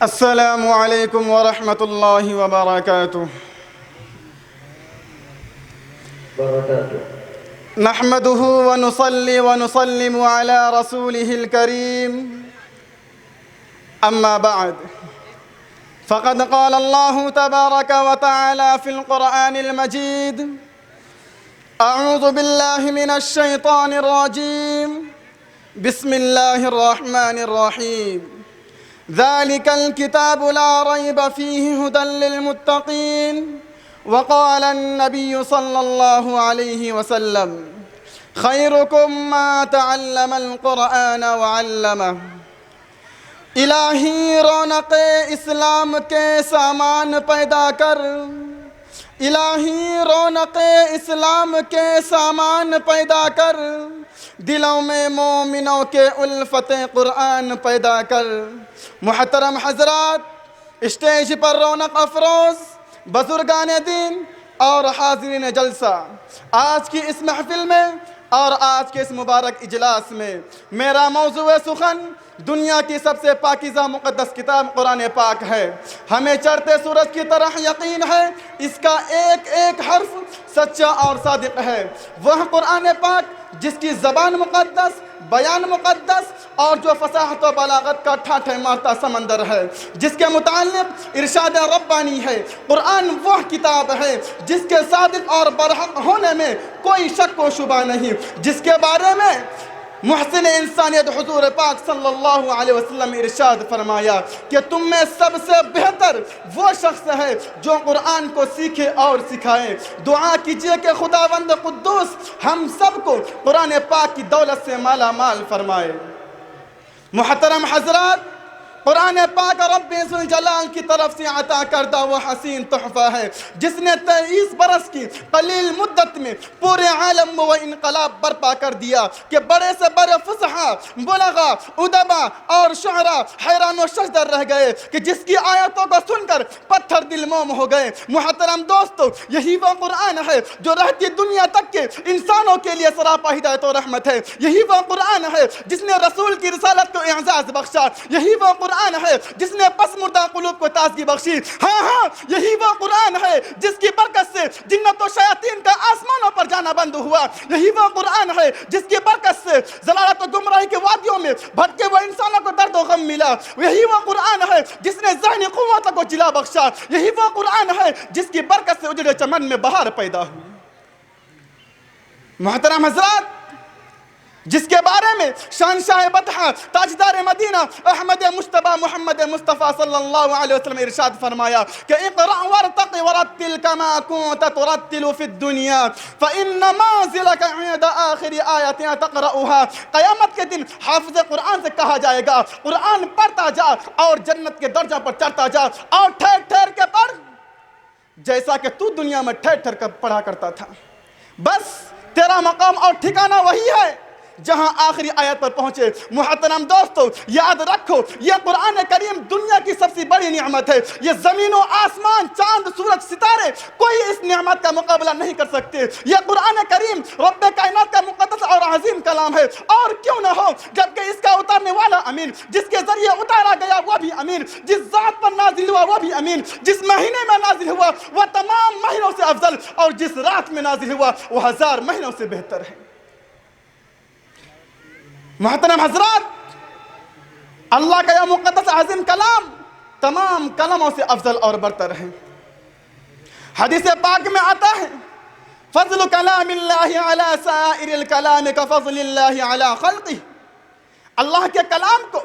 السلام علیکم ورحمۃ اللہ وبرکاتہ۔ نحمده ونصلي ونسلم على رسوله الكريم، أما بعد، فقد قال الله تبارك وتعالى في القرآن المجيد: أعوذ بالله من الشيطان الرجيم، بسم الله الرحمن الرحيم، ذلك الكتاب لا ريب فيه هدى للمتقين، وقال النبي صلى الله عليه وسلم: خيركم ما تعلم القرآن وعلمه۔ الہی رونق اسلام کے سامان پیدا کر، الہی رونق اسلام کے سامان پیدا کر، دلوں میں مومنوں کے الفت قرآن پیدا کر۔ محترم حضرات، اسٹیج پر رونق افروز بزرگان دین اور حاضرین جلسہ، آج کی اس محفل میں اور آج کے اس مبارک اجلاس میں میرا موضوع سخن دنیا کی سب سے پاکیزہ مقدس کتاب قرآن پاک ہے۔ ہمیں چڑھتے سورج کی طرح یقین ہے اس کا ایک ایک حرف سچا اور صادق ہے۔ وہ قرآن پاک جس کی زبان مقدس، بیان مقدس اور جو فصاحت و بلاغت کا ٹھاٹھے مارتا سمندر ہے، جس کے متعلق ارشاد ربانی ہے۔ قرآن وہ کتاب ہے جس کے صادق اور برحق ہونے میں کوئی شک و شبہ نہیں، جس کے بارے میں محسن انسانیت حضور پاک صلی اللہ علیہ وسلم ارشاد فرمایا کہ تم میں سب سے بہتر وہ شخص ہے جو قرآن کو سیکھے اور سکھائے۔ دعا کیجئے کہ خداوند قدوس ہم سب کو قرآن پاک کی دولت سے مالا مال فرمائے۔ محترم حضرات، قرآن پاک رب ذوالجلال کی طرف سے عطا کردہ وہ حسین تحفہ ہے جس نے 23 برس کی قلیل مدت میں پورے عالم میں وہ انقلاب برپا کر دیا کہ بڑے سے بڑے فصحاء، بلغاء، ادبا اور شعراء حیران و شجدر رہ گئے کہ جس کی آیتوں کو سن کر پتھر دل موم ہو گئے۔ محترم دوستو، یہی وہ قرآن ہے جو رہتی دنیا تک کے انسانوں کے لیے سراپا ہدایت و رحمت ہے۔ یہی وہ قرآن ہے جس نے رسول کی رسالت کو اعزاز بخشا۔ یہی وہ قرآن ہے جس نے پس مردہ قلوب کو تازگی بخشی۔ ہاں، یہی وہ قرآن ہے جس کی برکت سے جنت و شیاطین کا آسمانوں پر جانا بند ہوا۔ یہی وہ قرآن ہے جس کی برکت سے ضلالت و گمراہی کے وادیوں میں بھٹکے ہوئے انسانوں کو درد و غم ملا۔ یہی وہ قرآن ہے جس نے ذہنی قوتوں کو جلا بخشا۔ یہی وہ قرآن ہے جس کی برکت سے اجڑے چمن میں بہار پیدا ہوئی۔ محترم حضرات، جس کے بارے میں شہنشاہ بطحہ تاجدار مدینہ احمد مجتبی محمد مصطفیٰ صلی اللہ علیہ وسلم ارشاد فرمایا کہ اقرأ وارتق ورتل كما كنت ترتل في الدنيا فإن منزلك عند آخر آیت تقرأها۔ قیامت کے دن حافظ قرآن سے کہا جائے گا قرآن پڑھتا جا اور جنت کے درجہ پر چڑھتا جا اور ٹھہر ٹھہر کے پڑھ جیسا کہ تو دنیا میں ٹھہر ٹھہر کر پڑھا کرتا تھا۔ بس تیرا مقام اور ٹھکانہ وہی ہے جہاں آخری آیت پر پہنچے۔ محترم دوستو، یاد رکھو یہ قرآن کریم دنیا کی سب سے بڑی نعمت ہے۔ یہ زمین و آسمان، چاند، سورج، ستارے کوئی اس نعمت کا مقابلہ نہیں کر سکتے۔ یہ قرآن کریم رب کائنات کا مقدس اور عظیم کلام ہے، اور کیوں نہ ہو جبکہ اس کا اتارنے والا امین، جس کے ذریعے اتارا گیا وہ بھی امین، جس ذات پر نازل ہوا وہ بھی امین، جس مہینے میں نازل ہوا وہ تمام مہینوں سے افضل، اور جس رات میں نازل ہوا وہ 1000 مہینوں سے بہتر ہے۔ محترم حضرات، اللہ کا یہ مقدس عظیم کلام تمام کلاموں سے افضل اور برتر ہے۔ حدیث پاک میں آتا ہے فضل کلام اللہ علی سائر الکلام کفضل اللہ علی خلقہ۔ اللہ کے کلام کو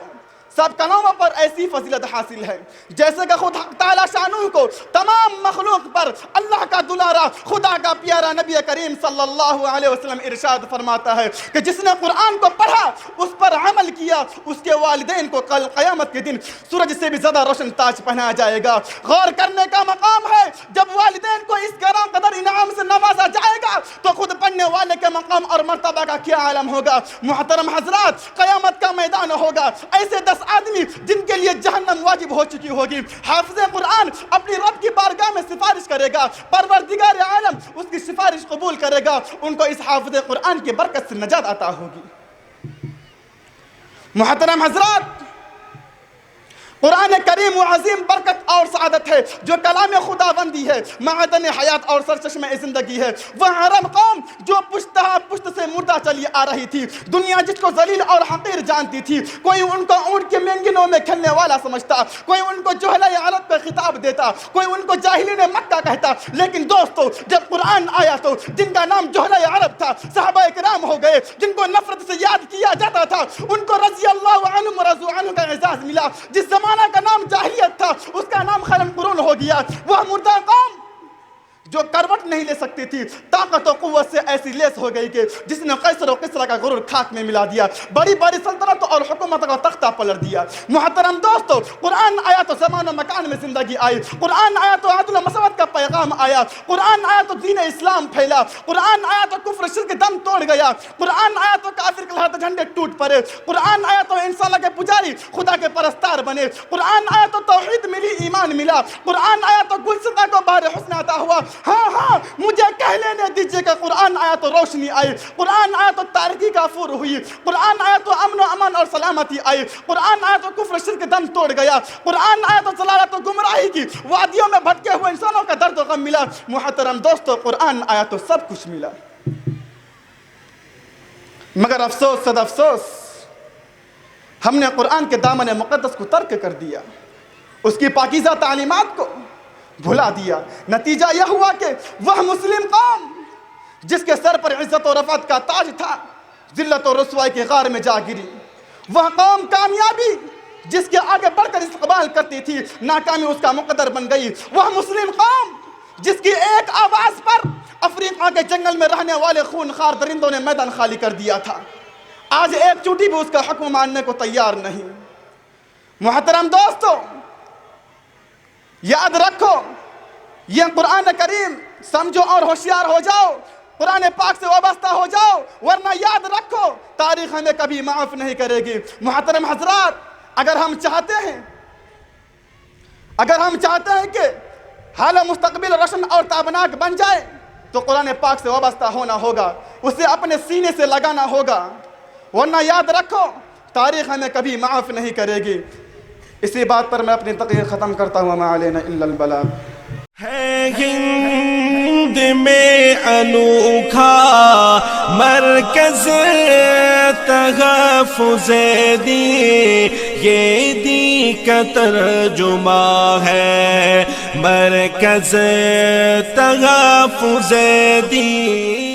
سب کلاموں پر ایسی فضیلت حاصل ہے جیسے کہ خود حق تعالیٰ شانہ کو تمام مخلوق پر اللہ کا دلارا، خدا کا پیارا نبی کریم صلی اللہ علیہ وسلم ارشاد فرماتا ہے کہ جس نے قرآن کو پڑھا، اس پر عمل کیا، اس کے والدین کو کل قیامت کے دن سورج سے بھی زیادہ روشن تاج پہنایا جائے گا۔ غور کرنے کا مقام ہے جب والدین کو اس گراں قدر انعام سے نوازا جائے گا تو خود پڑھنے والے کے مقام اور مرتبہ کا کیا عالم ہوگا۔ محترم حضرات، قیامت کا میدان ہوگا، ایسے 10 آدمی جن کے لیے جہنم واجب ہو چکی ہوگی، حافظ قرآن اپنی رب کی بارگاہ میں سفارش کرے گا، پروردگار عالم اس کی سفارش قبول کرے گا، ان کو اس حافظ قرآن کی برکت سے نجات عطا ہوگی۔ محترم حضرات، قرآن کریم و عظیم برکت اور سعادت ہے جو کلام خداوندی ہے، معدن حیات اور سرچشمہ زندگی ہے۔ وہ حرم قوم جو پشت سے مردہ چلی آ رہی تھی، دنیا جس کو ذلیل اور حقیر جانتی تھی، کوئی ان کو اونٹ کے مینگنوں میں کھلنے والا سمجھتا، کوئی ان کو جہلۂ عرب پہ خطاب دیتا، کوئی ان کو جاہلین مکہ کہتا، لیکن دوستو جب قرآن آیا تو جن کا نام جہلۂ عرب تھا صحابہ کرام ہو گئے، جن کو نفرت سے یاد کیا جاتا تھا ان کو رضی اللہ عنہم و رضوا عنہ کا اعزاز ملا۔ جس زمانہ کا نام جاہلیت تھا اس کا نام خرم قرون ہو گیا۔ وہ مردہ قوم جو کروٹ نہیں لے سکتی تھی، طاقت و قوت سے ایسی لیس ہو گئی کہ جس نے قیصر و کسریٰ کا غرور خاک میں ملا دیا، بڑی بڑی سلطنت اور حکومت کا تختہ پلٹ دیا۔ محترم دوستو، قرآن آیا تو زمان و مکان میں زندگی آئی، قرآن آیا تو عدل و مساوات کا پیغام آیا، قرآن آیا تو دین اسلام پھیلا، قرآن آیا تو کفر شرک دم توڑ گیا، قرآن آیا تو کافر کے لہتے جھنڈے ٹوٹ پڑے، قرآن آیا تو انسان کے پجاری خدا کے پرستار بنے، قرآن آیا تو توحید ملی، ایمان ملا، قرآن آیا تو گلستہ کو بہر حسن عطا ہوا۔ ہاں مجھے کہہ لینے دیجئے کہ قرآن آیا تو روشنی آئی، قرآن آیا تو تاریکی کافور ہوئی، قرآن آیا تو امن و امان اور سلامتی آئی، قرآن آیا تو کفر شرک دم توڑ گیا، قرآن آیا تو ضلالت و گمراہی کی وادیوں میں بھٹکے ہوئے انسانوں کا درد و غم ملا۔ محترم دوستو، قرآن آیا تو سب کچھ ملا، مگر افسوس صد افسوس ہم نے قرآن کے دامن مقدس کو ترک کر دیا، اس کی پاکیزہ تعلیمات کو بھلا دیا۔ نتیجہ یہ ہوا کہ وہ مسلم قوم جس کے سر پر عزت و رفعت کا تاج تھا، ذلت و رسوائی کے غار میں جا گری۔ وہ قوم کامیابی جس کے آگے بڑھ کر استقبال کرتی تھی، ناکامی اس کا مقدر بن گئی۔ وہ مسلم قوم جس کی ایک آواز پر افریقہ کے جنگل میں رہنے والے خونخوار درندوں نے میدان خالی کر دیا تھا، آج ایک چوٹی بھی اس کا حکم ماننے کو تیار نہیں۔ محترم دوستو، یاد رکھو، یہ قرآن کریم سمجھو اور ہوشیار ہو جاؤ، قرآن پاک سے وابستہ ہو جاؤ، ورنہ یاد رکھو تاریخ ہمیں کبھی معاف نہیں کرے گی۔ محترم حضرات، اگر ہم چاہتے ہیں کہ حال مستقبل روشن اور تابناک بن جائے تو قرآن پاک سے وابستہ ہونا ہوگا، اسے اپنے سینے سے لگانا ہوگا، ورنہ یاد رکھو تاریخ ہمیں کبھی معاف نہیں کرے گی۔ اسی بات پر میں اپنی تقریر ختم کرتا ہوں۔ وما علینا الا البلاغ۔ ہے ہند میں انوکھا مرکز تحفظ دین، یہ دین کا ترجمہ ہے مرکز تحفظ دین۔